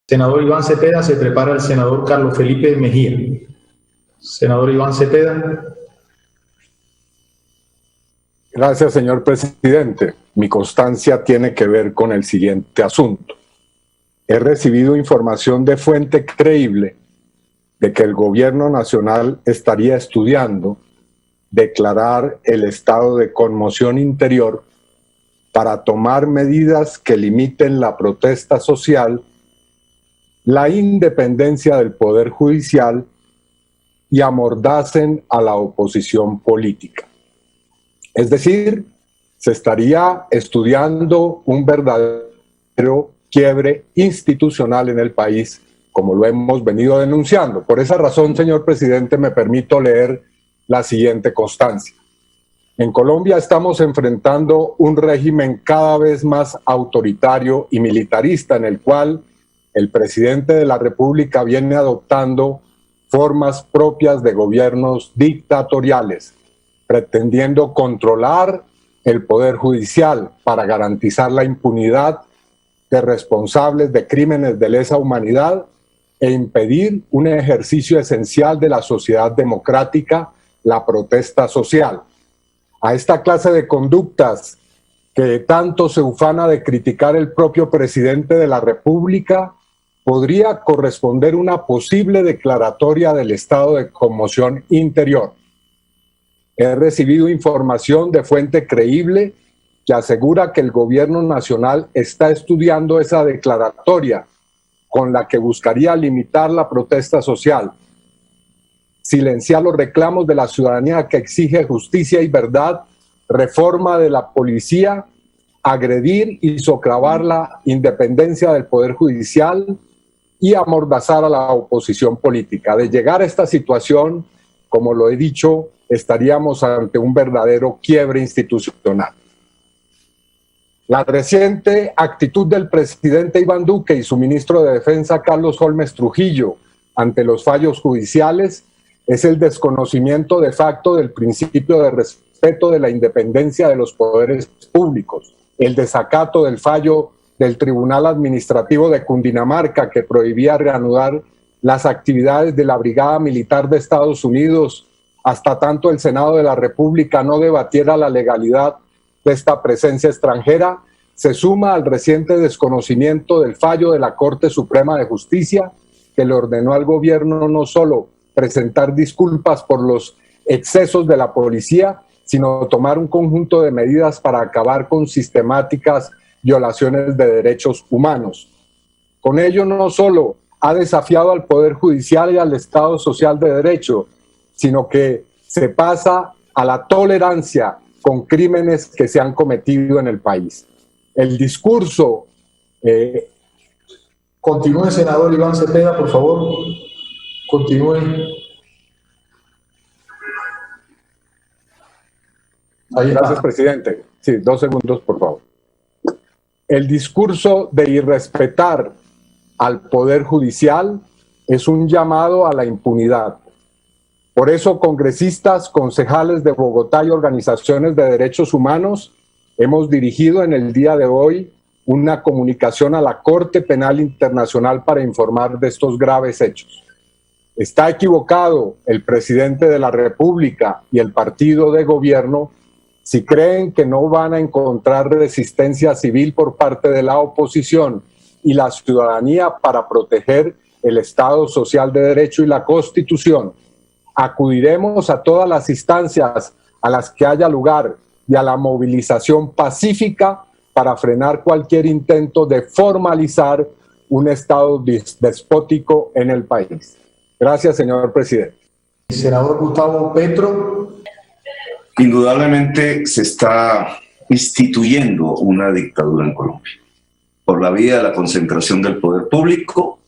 Senador Iván Cepeda, se prepara el senador Carlos Felipe Mejía. Senador Iván Cepeda. Gracias, señor presidente. Mi constancia tiene que ver con el siguiente asunto. He recibido información de fuente creíble de que el gobierno nacional estaría estudiando declarar el estado de conmoción interior para tomar medidas que limiten la protesta social, la independencia del Poder Judicial y amordacen a la oposición política. Es decir, se estaría estudiando un verdadero quiebre institucional en el país, como lo hemos venido denunciando. Por esa razón, señor presidente, me permito leer la siguiente constancia. En Colombia estamos enfrentando un régimen cada vez más autoritario y militarista, en el cual el presidente de la República viene adoptando formas propias de gobiernos dictatoriales, pretendiendo controlar el Poder Judicial para garantizar la impunidad de responsables de crímenes de lesa humanidad e impedir un ejercicio esencial de la sociedad democrática, la protesta social. A esta clase de conductas que tanto se ufana de criticar el propio presidente de la República, podría corresponder una posible declaratoria del estado de conmoción interior. He recibido información de fuente creíble que asegura que el gobierno nacional está estudiando esa declaratoria con la que buscaría limitar la protesta social, silenciar los reclamos de la ciudadanía que exige justicia y verdad, reforma de la policía, agredir y socavar la independencia del Poder Judicial y amordazar a la oposición política. De llegar a esta situación, como lo he dicho, estaríamos ante un verdadero quiebre institucional. La reciente actitud del presidente Iván Duque y su ministro de Defensa, Carlos Holmes Trujillo, ante los fallos judiciales es el desconocimiento de facto del principio de respeto de la independencia de los poderes públicos, el desacato del fallo del Tribunal Administrativo de Cundinamarca que prohibía reanudar las actividades de la Brigada Militar de Estados Unidos hasta tanto el Senado de la República no debatiera la legalidad de esta presencia extranjera, se suma al reciente desconocimiento del fallo de la Corte Suprema de Justicia que le ordenó al gobierno no solo presentar disculpas por los excesos de la policía, sino tomar un conjunto de medidas para acabar con sistemáticas violaciones de derechos humanos. Con ello no solo ha desafiado al Poder Judicial y al Estado Social de Derecho, sino que se pasa a la tolerancia con crímenes que se han cometido en el país. El discurso... Continúe, senador Iván Cepeda, por favor. Continúe. Ahí gracias, presidente. Sí, 2 segundos, por favor. El discurso de irrespetar al Poder Judicial es un llamado a la impunidad. Por eso, congresistas, concejales de Bogotá y organizaciones de derechos humanos hemos dirigido en el día de hoy una comunicación a la Corte Penal Internacional para informar de estos graves hechos. Está equivocado el presidente de la República y el partido de gobierno si creen que no van a encontrar resistencia civil por parte de la oposición y la ciudadanía para proteger el Estado Social de Derecho y la Constitución. Acudiremos a todas las instancias a las que haya lugar y a la movilización pacífica para frenar cualquier intento de formalizar un Estado despótico en el país. Gracias, señor presidente. Senador Gustavo Petro. Indudablemente se está instituyendo una dictadura en Colombia por la vía de la concentración del poder público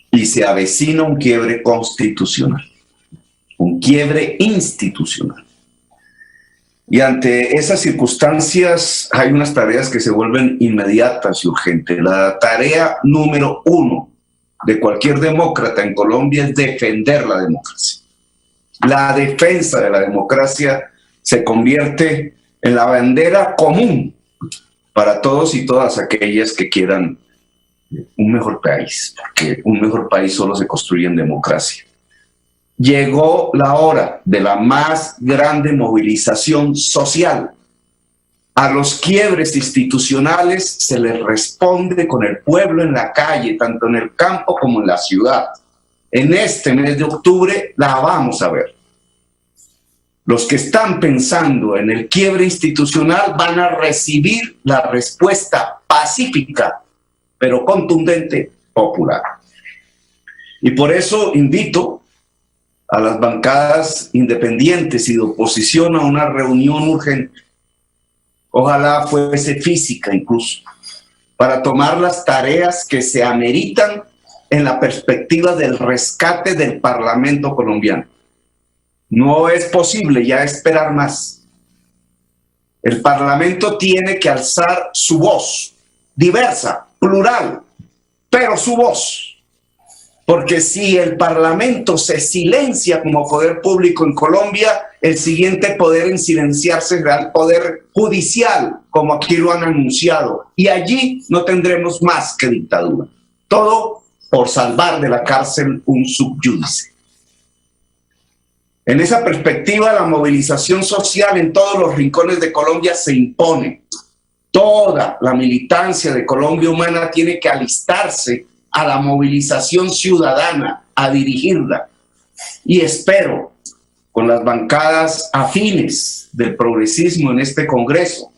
y se avecina un quiebre constitucional, un quiebre institucional. Y ante esas circunstancias hay unas tareas que se vuelven inmediatas y urgentes. La tarea número 1 de cualquier demócrata en Colombia es defender la democracia. La defensa de la democracia se convierte en la bandera común para todos y todas aquellas que quieran un mejor país, porque un mejor país solo se construye en democracia. Llegó la hora de la más grande movilización social. A los quiebres institucionales se les responde con el pueblo en la calle, tanto en el campo como en la ciudad. En este mes de octubre la vamos a ver. Los que están pensando en el quiebre institucional van a recibir la respuesta pacífica, pero contundente, popular. Y por eso invito a las bancadas independientes y de oposición a una reunión urgente. Ojalá fuese física incluso, para tomar las tareas que se ameritan en la perspectiva del rescate del Parlamento colombiano. No es posible ya esperar más. El Parlamento tiene que alzar su voz, diversa, plural, pero su voz. Porque si el Parlamento se silencia como poder público en Colombia, el siguiente poder en silenciarse será el poder judicial, como aquí lo han anunciado. Y allí no tendremos más que dictadura. Todo por salvar de la cárcel un subyúdice. En esa perspectiva, la movilización social en todos los rincones de Colombia se impone. Toda la militancia de Colombia Humana tiene que alistarse a la movilización ciudadana, a dirigirla. Y espero, con las bancadas afines del progresismo en este Congreso,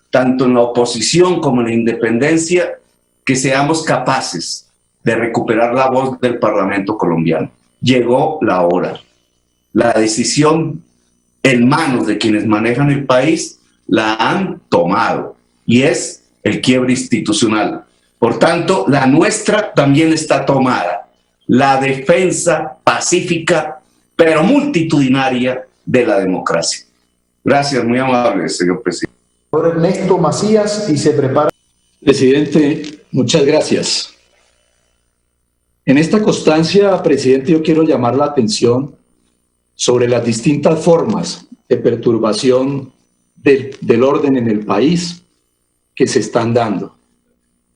tanto en la oposición como en la independencia, que seamos capaces de recuperar la voz del Parlamento colombiano. Llegó la hora. La decisión en manos de quienes manejan el país la han tomado y es el quiebre institucional. Por tanto, la nuestra también está tomada. La defensa pacífica, pero multitudinaria de la democracia. Gracias, muy amable, señor presidente. Ernesto Macías y se prepara. Presidente, muchas gracias. En esta constancia, presidente, yo quiero llamar la atención sobre las distintas formas de perturbación del orden en el país que se están dando,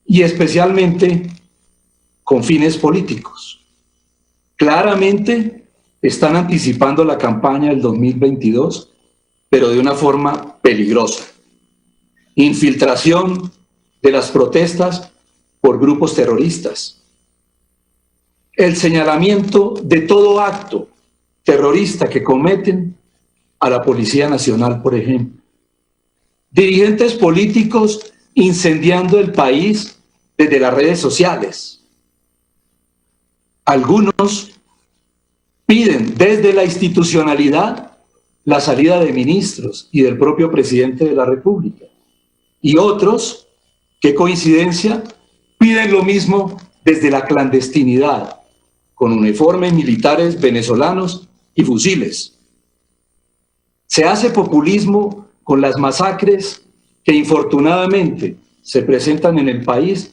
y especialmente con fines políticos. Claramente están anticipando la campaña del 2022, pero de una forma peligrosa. Infiltración de las protestas por grupos terroristas. El señalamiento de todo acto terrorista que cometen a la Policía Nacional, por ejemplo. Dirigentes políticos incendiando el país desde las redes sociales. Algunos piden desde la institucionalidad la salida de ministros y del propio presidente de la República. Y otros, qué coincidencia, piden lo mismo desde la clandestinidad, con uniformes militares venezolanos y fusiles. Se hace populismo con las masacres que infortunadamente se presentan en el país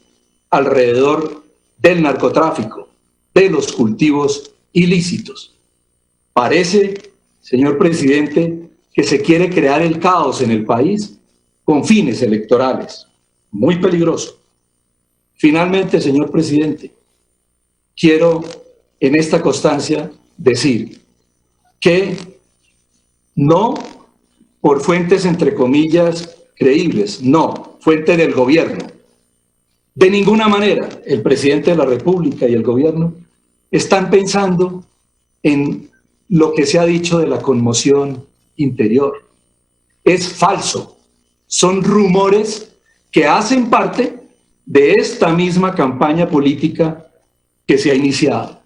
alrededor del narcotráfico, de los cultivos ilícitos. Parece, señor presidente, que se quiere crear el caos en el país con fines electorales. Muy peligroso. Finalmente, señor presidente, quiero en esta constancia decir que no por fuentes entre comillas creíbles, no, fuente del gobierno. De ninguna manera el presidente de la República y el gobierno están pensando en lo que se ha dicho de la conmoción interior. Es falso. Son rumores que hacen parte de esta misma campaña política que se ha iniciado.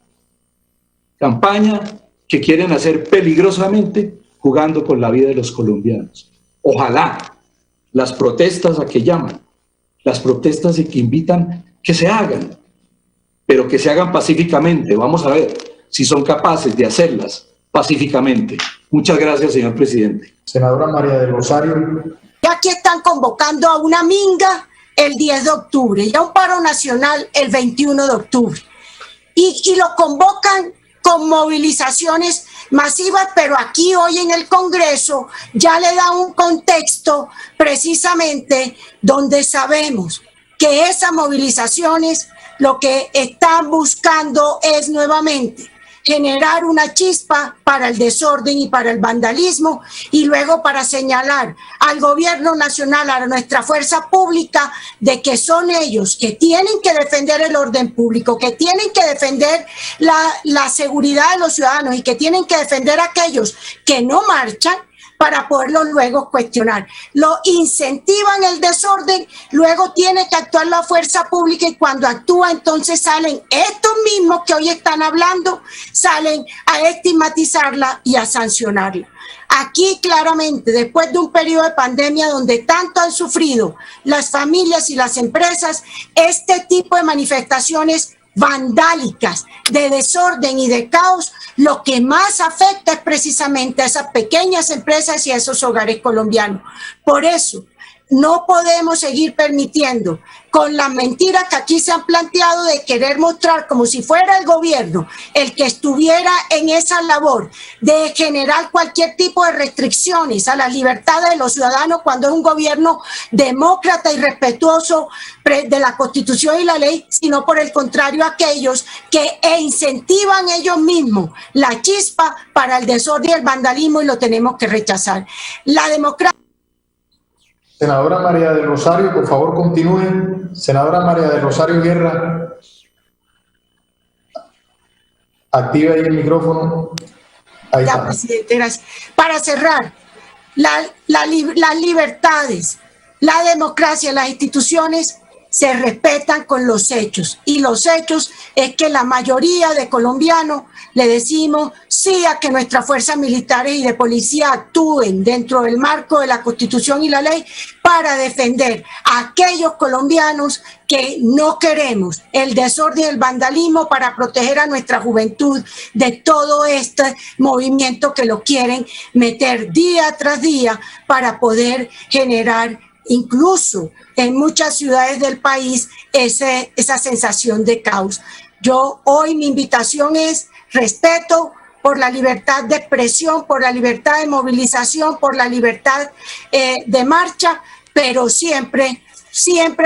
Campaña que quieren hacer peligrosamente jugando con la vida de los colombianos. Ojalá las protestas a que llaman, las protestas y que invitan, que se hagan, pero que se hagan pacíficamente. Vamos a ver si son capaces de hacerlas pacíficamente. Muchas gracias, señor presidente. Senadora María del Rosario. Ya aquí están convocando a una minga el 10 de octubre y a un paro nacional el 21 de octubre. Y lo convocan con movilizaciones masivas, pero aquí hoy en el Congreso ya le da un contexto precisamente donde sabemos que esas movilizaciones lo que están buscando es nuevamente generar una chispa para el desorden y para el vandalismo, y luego para señalar al gobierno nacional, a nuestra fuerza pública, de que son ellos que tienen que defender el orden público, que tienen que defender la seguridad de los ciudadanos y que tienen que defender a aquellos que no marchan, para poderlo luego cuestionar. Lo incentivan el desorden, luego tiene que actuar la fuerza pública, y cuando actúa entonces salen estos mismos que hoy están hablando, salen a estigmatizarla y a sancionarla. Aquí claramente, después de un periodo de pandemia donde tanto han sufrido las familias y las empresas, este tipo de manifestaciones vandálicas, de desorden y de caos, lo que más afecta es precisamente a esas pequeñas empresas y a esos hogares colombianos. Por eso, no podemos seguir permitiendo, con las mentiras que aquí se han planteado, de querer mostrar como si fuera el gobierno el que estuviera en esa labor de generar cualquier tipo de restricciones a las libertades de los ciudadanos, cuando es un gobierno demócrata y respetuoso de la Constitución y la ley, sino por el contrario aquellos que incentivan ellos mismos la chispa para el desorden y el vandalismo, y lo tenemos que rechazar. La democracia. Senadora María del Rosario, por favor, continúe. Senadora María del Rosario Guerra, active ahí el micrófono. Ahí ya, está. presidente, gracias. Para cerrar, las libertades, la democracia, las instituciones se respetan con los hechos, y los hechos es que la mayoría de colombianos le decimos sí a que nuestras fuerzas militares y de policía actúen dentro del marco de la Constitución y la ley para defender a aquellos colombianos que no queremos el desorden y el vandalismo, para proteger a nuestra juventud de todo este movimiento que lo quieren meter día tras día para poder generar incluso en muchas ciudades del país esa sensación de caos. Yo hoy mi invitación es respeto por la libertad de expresión, por la libertad de movilización, por la libertad de marcha, pero siempre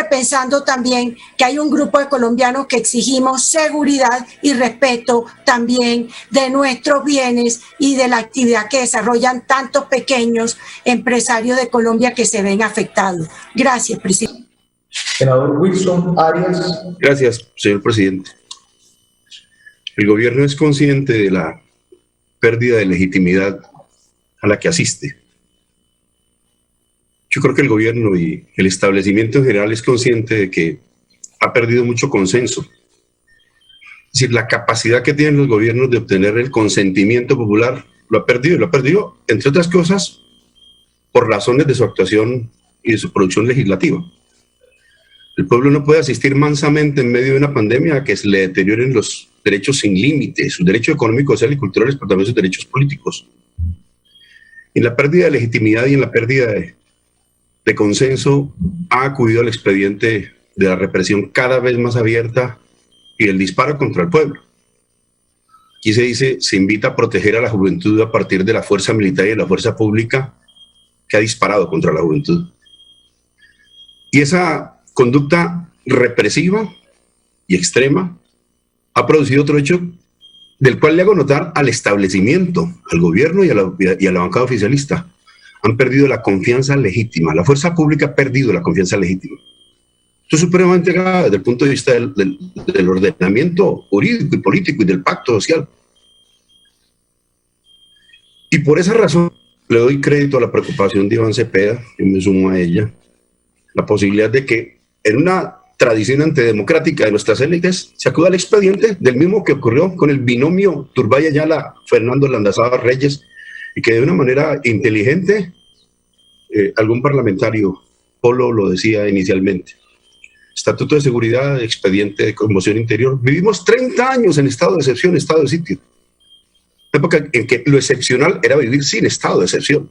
pensando también que hay un grupo de colombianos que exigimos seguridad y respeto también de nuestros bienes y de la actividad que desarrollan tantos pequeños empresarios de Colombia que se ven afectados. Gracias, presidente. Senador Wilson Arias. Gracias, señor presidente. El gobierno es consciente de la pérdida de legitimidad a la que asiste. Yo creo que el gobierno y el establecimiento en general es consciente de que ha perdido mucho consenso. Es decir, la capacidad que tienen los gobiernos de obtener el consentimiento popular lo ha perdido, entre otras cosas, por razones de su actuación y de su producción legislativa. El pueblo no puede asistir mansamente en medio de una pandemia a que se le deterioren los derechos sin límite, sus derechos económicos, sociales y culturales, pero también sus derechos políticos. En la pérdida de legitimidad y en la pérdida de consenso ha acudido al expediente de la represión cada vez más abierta y el disparo contra el pueblo. Aquí se dice, se invita a proteger a la juventud a partir de la fuerza militar y de la fuerza pública que ha disparado contra la juventud. Y esa conducta represiva y extrema ha producido otro hecho del cual le hago notar al establecimiento, al gobierno y a la bancada oficialista. Han perdido la confianza legítima. La fuerza pública ha perdido la confianza legítima. Esto es supremamente grave desde el punto de vista del ordenamiento jurídico y político y del pacto social. Y por esa razón le doy crédito a la preocupación de Iván Cepeda, y me sumo a ella, la posibilidad de que en una tradición antidemocrática de nuestras élites se acuda al expediente del mismo que ocurrió con el binomio Turbay Ayala-Fernando Landazada Reyes, y que de una manera inteligente, algún parlamentario, Polo lo decía inicialmente, Estatuto de Seguridad, expediente de conmoción interior. Vivimos 30 años en estado de excepción, estado de sitio. Época en que lo excepcional era vivir sin estado de excepción.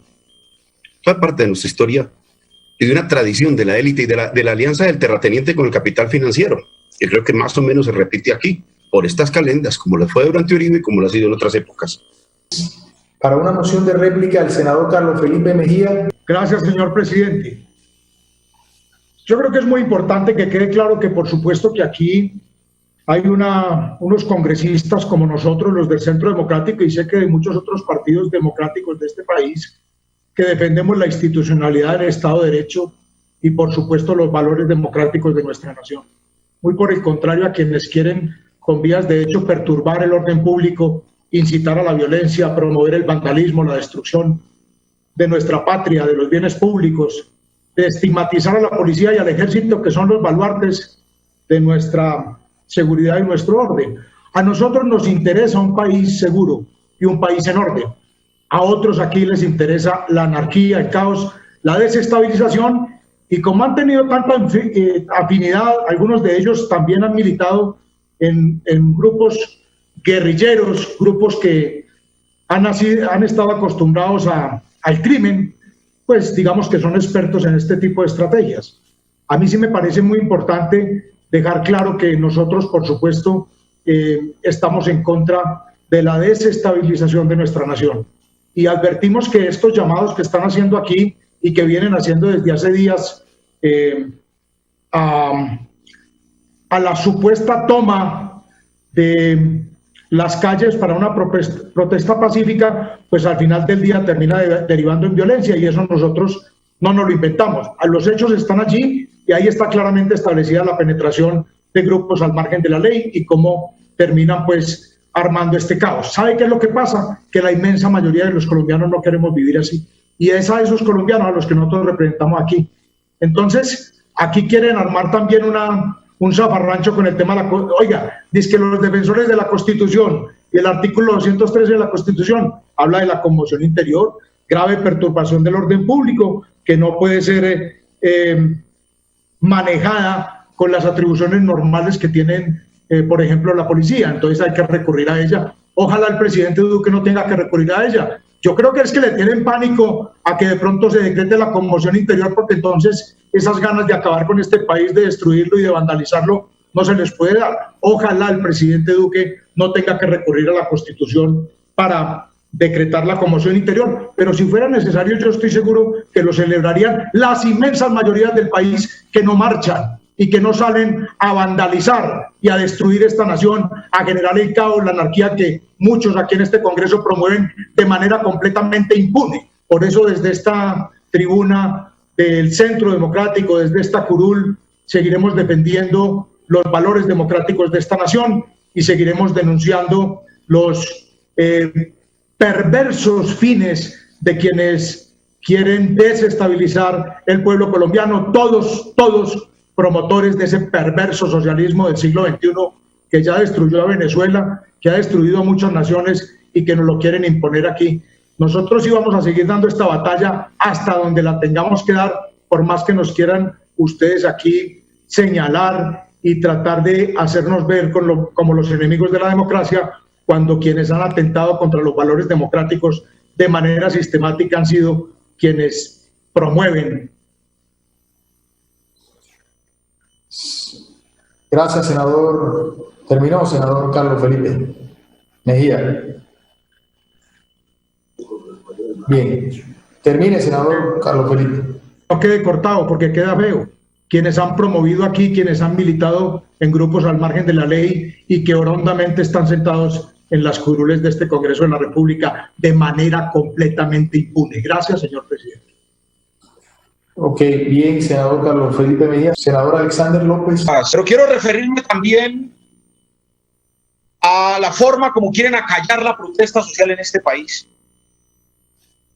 Toda parte de nuestra historia y de una tradición de la élite y de la alianza del terrateniente con el capital financiero, que creo que más o menos se repite aquí, por estas calendas, como lo fue durante Uribe y como lo ha sido en otras épocas. Para una moción de réplica, el senador Carlos Felipe Mejía. Gracias, señor presidente. Yo creo que es muy importante que quede claro que, por supuesto, que aquí hay unos congresistas como nosotros, los del Centro Democrático, y sé que de muchos otros partidos democráticos de este país, que defendemos la institucionalidad del Estado de Derecho y, por supuesto, los valores democráticos de nuestra nación. Muy por el contrario a quienes quieren, con vías de hecho, perturbar el orden público, incitar a la violencia, promover el vandalismo, la destrucción de nuestra patria, de los bienes públicos, de estigmatizar a la policía y al ejército, que son los baluartes de nuestra seguridad y nuestro orden. A nosotros nos interesa un país seguro y un país en orden. A otros aquí les interesa la anarquía, el caos, la desestabilización, y como han tenido tanta afinidad, algunos de ellos también han militado en grupos guerrilleros, grupos que han estado acostumbrados al crimen, pues digamos que son expertos en este tipo de estrategias. A mí sí me parece muy importante dejar claro que nosotros, por supuesto, estamos en contra de la desestabilización de nuestra nación. Y advertimos que estos llamados que están haciendo aquí y que vienen haciendo desde hace días a la supuesta toma de las calles para una protesta pacífica, pues al final del día termina derivando en violencia, y eso nosotros no nos lo inventamos. Los hechos están allí y ahí está claramente establecida la penetración de grupos al margen de la ley y cómo terminan pues armando este caos. ¿Sabe qué es lo que pasa? Que la inmensa mayoría de los colombianos no queremos vivir así, y es a esos colombianos a los que nosotros representamos aquí. Entonces, aquí quieren armar también un zafarrancho con el tema de oiga, dice que los defensores de la Constitución y el artículo 213 de la Constitución habla de la conmoción interior, grave perturbación del orden público, que no puede ser manejada con las atribuciones normales que tienen, por ejemplo, la policía. Entonces hay que recurrir a ella. Ojalá el presidente Duque no tenga que recurrir a ella. Yo creo que es que le tienen pánico a que de pronto se decrete la conmoción interior, porque entonces esas ganas de acabar con este país, de destruirlo y de vandalizarlo, no se les puede dar. Ojalá el presidente Duque no tenga que recurrir a la Constitución para decretar la conmoción interior, pero si fuera necesario, yo estoy seguro que lo celebrarían las inmensas mayorías del país que no marchan y que no salen a vandalizar y a destruir esta nación, a generar el caos, la anarquía que muchos aquí en este Congreso promueven de manera completamente impune. Por eso desde esta tribuna del Centro Democrático, desde esta curul, seguiremos defendiendo los valores democráticos de esta nación y seguiremos denunciando los perversos fines de quienes quieren desestabilizar el pueblo colombiano, todos promotores de ese perverso socialismo del siglo XXI que ya destruyó a Venezuela, que ha destruido a muchas naciones y que nos lo quieren imponer aquí. Nosotros íbamos a seguir dando esta batalla hasta donde la tengamos que dar, por más que nos quieran ustedes aquí señalar y tratar de hacernos ver como los enemigos de la democracia, cuando quienes han atentado contra los valores democráticos de manera sistemática han sido quienes promueven. Gracias, senador. Terminó, senador Carlos Felipe Mejía. Bien. Termine, senador Carlos Felipe. No quede cortado porque queda feo. Quienes han promovido aquí, quienes han militado en grupos al margen de la ley y que hondamente están sentados en las curules de este Congreso de la República de manera completamente impune. Gracias, señor presidente. Ok, bien, senador Carlos Felipe Mejía. Senador Alexander López. Pero quiero referirme también a la forma como quieren acallar la protesta social en este país.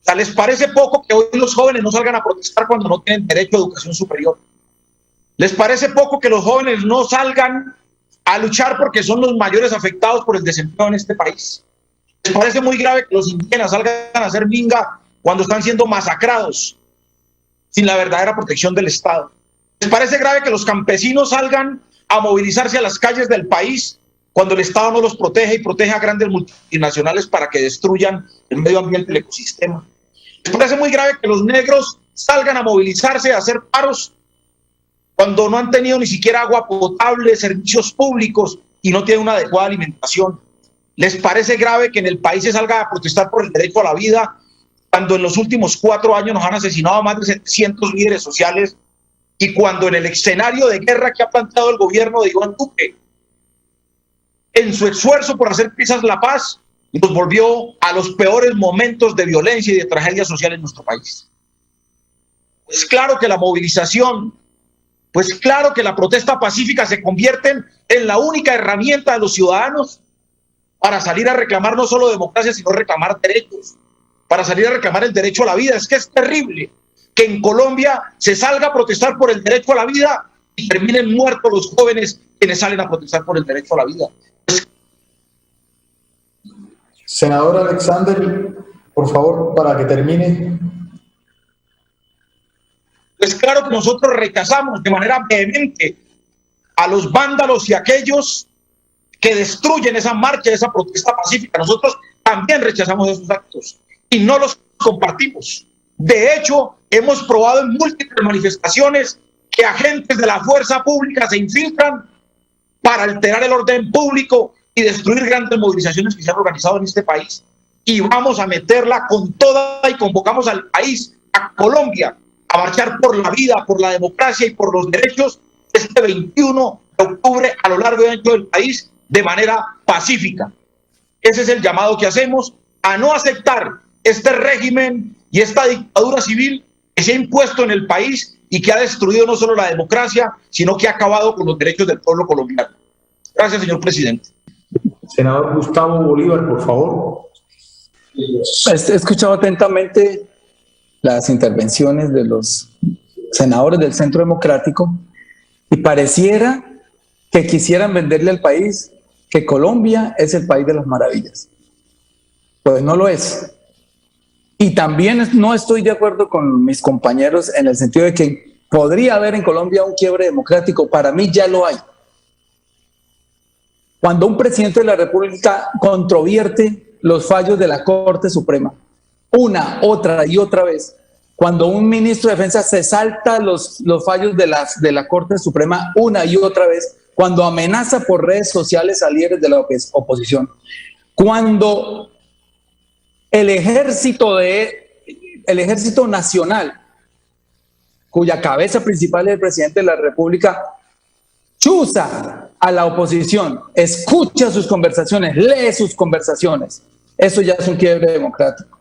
O sea, ¿les parece poco que hoy los jóvenes no salgan a protestar cuando no tienen derecho a educación superior? ¿Les parece poco que los jóvenes no salgan a luchar porque son los mayores afectados por el desempleo en este país? ¿Les parece muy grave que los indígenas salgan a hacer minga cuando están siendo masacrados sin la verdadera protección del Estado? ¿Les parece grave que los campesinos salgan a movilizarse a las calles del país cuando el Estado no los protege y protege a grandes multinacionales para que destruyan el medio ambiente y el ecosistema? ¿Les parece muy grave que los negros salgan a movilizarse, a hacer paros cuando no han tenido ni siquiera agua potable, servicios públicos y no tienen una adecuada alimentación? ¿Les parece grave que en el país se salga a protestar por el derecho a la vida cuando en los últimos 4 años nos han asesinado a más de 700 líderes sociales y cuando en el escenario de guerra que ha planteado el gobierno de Iván Duque en su esfuerzo por hacer quizás la paz, nos volvió a los peores momentos de violencia y de tragedia social en nuestro país. Pues claro que la movilización, pues claro que la protesta pacífica se convierten en la única herramienta de los ciudadanos para salir a reclamar no solo democracia, sino reclamar derechos, para salir a reclamar el derecho a la vida. Es que es terrible que en Colombia se salga a protestar por el derecho a la vida y terminen muertos los jóvenes quienes salen a protestar por el derecho a la vida. Senador Alexander, por favor, para que termine. Pues claro que nosotros rechazamos de manera vehemente a los vándalos y a aquellos que destruyen esa marcha, esa protesta pacífica. Nosotros también rechazamos esos actos y no los compartimos. De hecho, hemos probado en múltiples manifestaciones que agentes de la fuerza pública se infiltran para alterar el orden público y destruir grandes movilizaciones que se han organizado en este país. Y vamos a meterla con toda y convocamos al país, a Colombia, a marchar por la vida, por la democracia y por los derechos este 21 de octubre a lo largo y ancho del país de manera pacífica. Ese es el llamado que hacemos a no aceptar este régimen y esta dictadura civil que se ha impuesto en el país y que ha destruido no solo la democracia, sino que ha acabado con los derechos del pueblo colombiano. Gracias, señor presidente. Senador Gustavo Bolívar, por favor. He escuchado atentamente las intervenciones de los senadores del Centro Democrático y pareciera que quisieran venderle al país que Colombia es el país de las maravillas. Pues no lo es. Y también no estoy de acuerdo con mis compañeros en el sentido de que podría haber en Colombia un quiebre democrático. Para mí ya lo hay. Cuando un presidente de la República controvierte los fallos de la Corte Suprema, una, otra y otra vez, cuando un ministro de Defensa se salta los fallos de la Corte Suprema una y otra vez, cuando amenaza por redes sociales a líderes de la oposición, cuando el ejército nacional, cuya cabeza principal es el presidente de la República, chuza a la oposición, escucha sus conversaciones, lee sus conversaciones, eso ya es un quiebre democrático.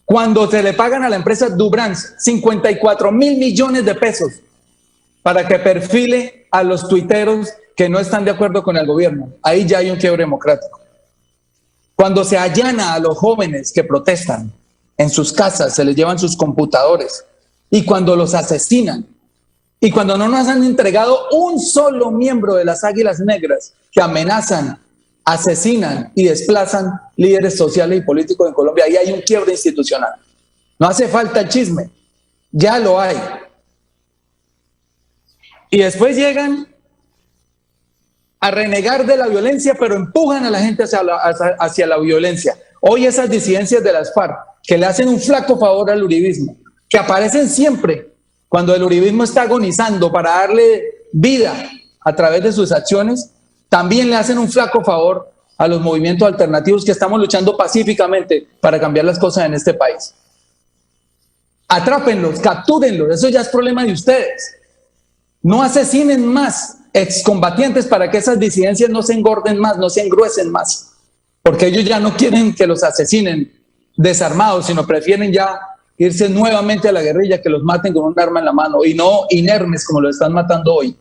Cuando se le pagan a la empresa Dubrans 54 mil millones de pesos para que perfile a los tuiteros que no están de acuerdo con el gobierno, ahí ya hay un quiebre democrático. Cuando se allana a los jóvenes que protestan en sus casas, se les llevan sus computadores, y cuando los asesinan, y cuando no nos han entregado un solo miembro de las Águilas Negras que amenazan, asesinan y desplazan líderes sociales y políticos en Colombia, ahí hay un quiebre institucional. No hace falta el chisme, ya lo hay. Y después llegan a renegar de la violencia, pero empujan a la gente hacia la violencia. Hoy esas disidencias de las FARC, que le hacen un flaco favor al uribismo, que aparecen siempre cuando el uribismo está agonizando para darle vida a través de sus acciones, también le hacen un flaco favor a los movimientos alternativos que estamos luchando pacíficamente para cambiar las cosas en este país. Atrápenlos, captúrenlos, eso ya es problema de ustedes. No asesinen más excombatientes para que esas disidencias no se engorden más, no se engruesen más, porque ellos ya no quieren que los asesinen desarmados, sino prefieren ya irse nuevamente a la guerrilla, que los maten con un arma en la mano y no inermes como lo están matando hoy.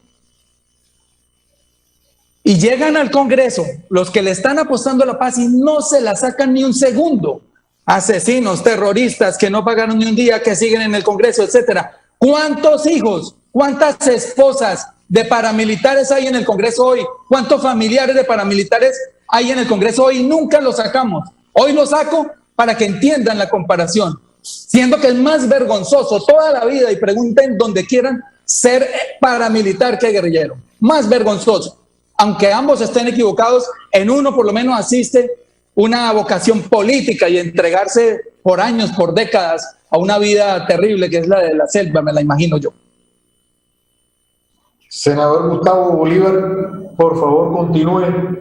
Y llegan al Congreso los que le están apostando a la paz y no se la sacan ni un segundo. Asesinos, terroristas que no pagaron ni un día, que siguen en el Congreso, etcétera. ¿Cuántos hijos, cuántas esposas de paramilitares hay en el Congreso hoy? ¿Cuántos familiares de paramilitares hay en el Congreso hoy? Nunca los sacamos. Hoy los saco para que entiendan la comparación, siendo que es más vergonzoso toda la vida, y pregunten donde quieran, ser paramilitar que guerrillero. Más vergonzoso. Aunque ambos estén equivocados, en uno por lo menos asiste una vocación política y entregarse por años, por décadas, a una vida terrible que es la de la selva, me la imagino yo. Senador Gustavo Bolívar, por favor, continúe.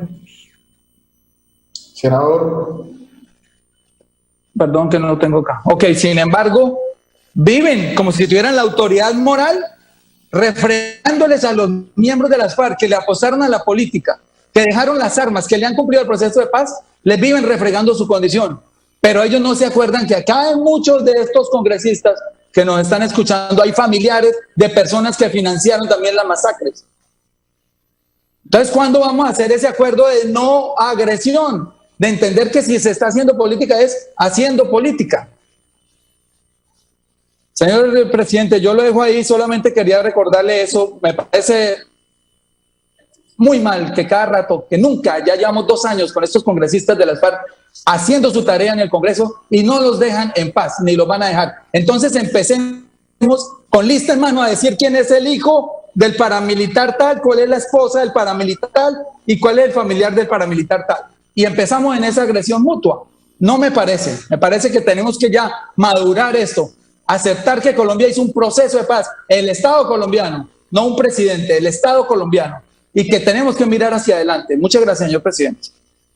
Senador. Perdón que no lo tengo acá. Ok, sin embargo, viven como si tuvieran la autoridad moral refregándoles a los miembros de las FARC que le apostaron a la política, que dejaron las armas, que le han cumplido el proceso de paz, les viven refregando su condición. Pero ellos no se acuerdan que acá en muchos de estos congresistas que nos están escuchando hay familiares de personas que financiaron también las masacres. Entonces, ¿cuándo vamos a hacer ese acuerdo de no agresión? De entender que si se está haciendo política es haciendo política. Señor presidente, yo lo dejo ahí, solamente quería recordarle eso. Me parece muy mal que cada rato, que nunca, ya llevamos 2 años con estos congresistas de las FARC haciendo su tarea en el Congreso y no los dejan en paz, ni los van a dejar. Entonces empecemos con lista en mano a decir quién es el hijo del paramilitar tal, cuál es la esposa del paramilitar tal y cuál es el familiar del paramilitar tal. Y empezamos en esa agresión mutua. No me parece que tenemos que ya madurar esto, aceptar que Colombia hizo un proceso de paz, el Estado colombiano, no un presidente, el Estado colombiano, y que tenemos que mirar hacia adelante. Muchas gracias, señor presidente.